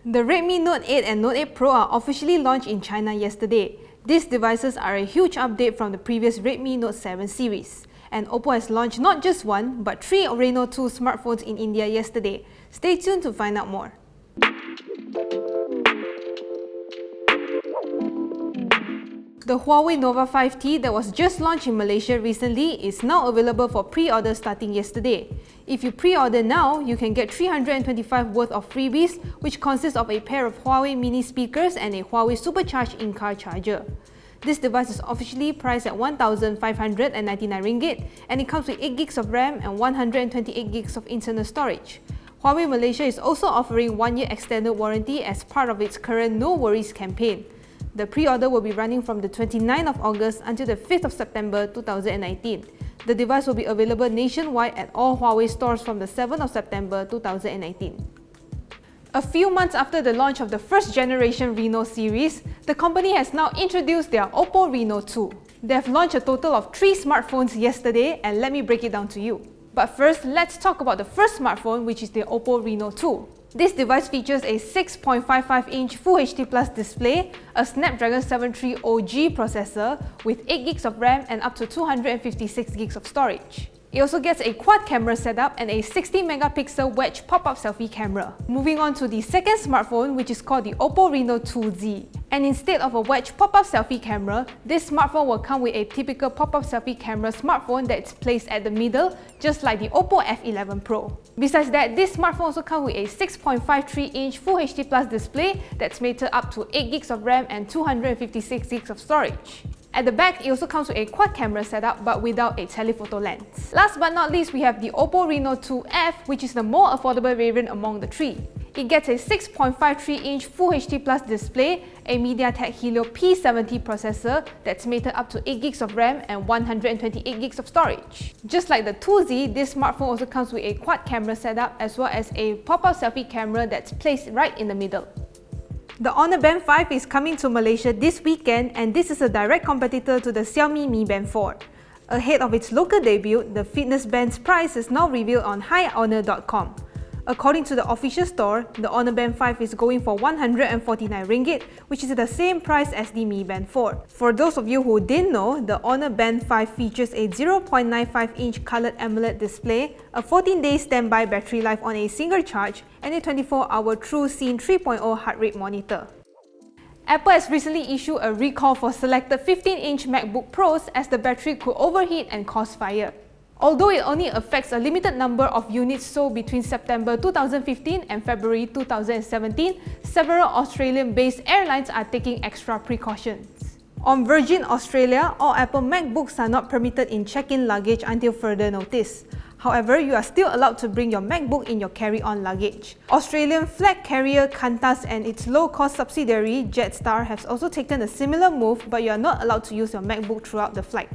The Redmi Note 8 and Note 8 Pro are officially launched in China yesterday. These devices are a huge update from the previous Redmi Note 7 series. And Oppo has launched not just one, but 3 Reno 2 smartphones in India yesterday. Stay tuned to find out more. The Huawei Nova 5T that was just launched in Malaysia recently is now available for pre-order starting yesterday. If you pre-order now, you can get 325 worth of freebies, which consists of a pair of Huawei mini speakers and a Huawei supercharged in-car charger. This device is officially priced at 1,599 ringgit and it comes with 8 gigs of RAM and 128 gigs of internal storage. Huawei Malaysia is also offering 1-year extended warranty as part of its current No Worries campaign. The pre-order will be running from the 29th of August until the 5th of September 2019. The device will be available nationwide at all Huawei stores from the 7th of September 2019. A few months after the launch of the first generation Reno series, the company has now introduced their Oppo Reno 2. They have launched a total of 3 smartphones yesterday, and let me break it down to you. But first, let's talk about the first smartphone, which is the Oppo Reno 2. This device features a 6.55-inch Full HD Plus display, a Snapdragon 730G processor with 8 gigs of RAM and up to 256 gigs of storage. It also gets a quad camera setup and a 60-megapixel wedge pop-up selfie camera. Moving on to the second smartphone, which is called the Oppo Reno 2Z. And instead of a wedge pop-up selfie camera, this smartphone will come with a typical pop-up selfie camera smartphone that's placed at the middle, just like the Oppo F11 Pro. Besides that, this smartphone also comes with a 6.53-inch Full HD Plus display that's mated up to 8 gigs of RAM and 256 gigs of storage. At the back, it also comes with a quad camera setup but without a telephoto lens. Last but not least, we have the Oppo Reno 2F, which is the more affordable variant among the 3. It gets a 6.53-inch Full HD Plus display, a MediaTek Helio P70 processor that's mated up to 8 gigs of RAM and 128 gigs of storage. Just like the 2Z, this smartphone also comes with a quad camera setup as well as a pop-up selfie camera that's placed right in the middle. The Honor Band 5 is coming to Malaysia this weekend, and this is a direct competitor to the Xiaomi Mi Band 4. Ahead of its local debut, the fitness band's price is now revealed on HiHonor.com. According to the official store, the Honor Band 5 is going for 149 ringgit, which is the same price as the Mi Band 4. For those of you who didn't know, the Honor Band 5 features a 0.95-inch colored AMOLED display, a 14-day standby battery life on a single charge, and a 24-hour TrueScene 3.0 heart rate monitor. Apple has recently issued a recall for selected 15-inch MacBook Pros as the battery could overheat and cause fire. Although it only affects a limited number of units sold between September 2015 and February 2017, several Australian-based airlines are taking extra precautions. On Virgin Australia, all Apple MacBooks are not permitted in check-in luggage until further notice. However, you are still allowed to bring your MacBook in your carry-on luggage. Australian flag carrier Qantas and its low-cost subsidiary Jetstar have also taken a similar move, but you are not allowed to use your MacBook throughout the flight.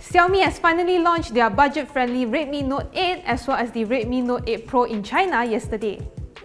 Xiaomi has finally launched their budget-friendly Redmi Note 8 as well as the Redmi Note 8 Pro in China yesterday.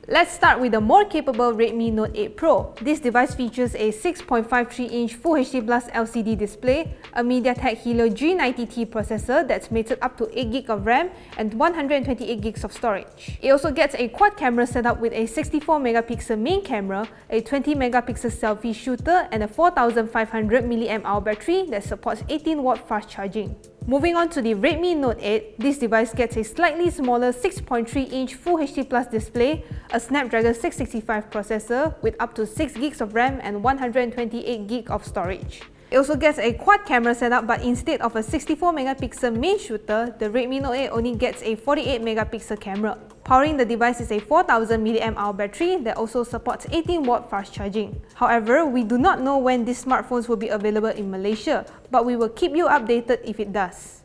Let's start with the more capable Redmi Note 8 Pro. This device features a 6.53-inch Full HD Plus LCD display, a MediaTek Helio G90T processor that's mated up to 8 GB of RAM and 128 GB of storage. It also gets a quad camera setup with a 64-megapixel main camera, a 20-megapixel selfie shooter, and a 4500 mAh battery that supports 18-watt fast charging. Moving on to the Redmi Note 8, this device gets a slightly smaller 6.3-inch Full HD Plus display, a Snapdragon 665 processor with up to 6 GB of RAM and 128 GB of storage. It also gets a quad camera setup, but instead of a 64-megapixel main shooter, the Redmi Note 8 only gets a 48-megapixel camera. Powering the device is a 4000 mAh battery that also supports 18-watt fast charging. However, we do not know when these smartphones will be available in Malaysia, but we will keep you updated if it does.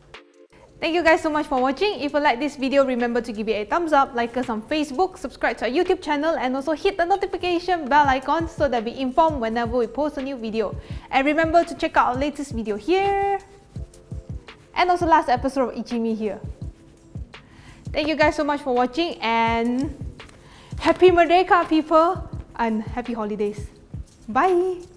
Thank you guys so much for watching. If you like this video, remember to give it a thumbs up, like us on Facebook, subscribe to our YouTube channel, and also hit the notification bell icon so that we're informed whenever we post a new video. And remember to check out our latest video here, and also last episode of ICYMI here. Thank you guys so much for watching, and Happy Merdeka people, and happy holidays. Bye!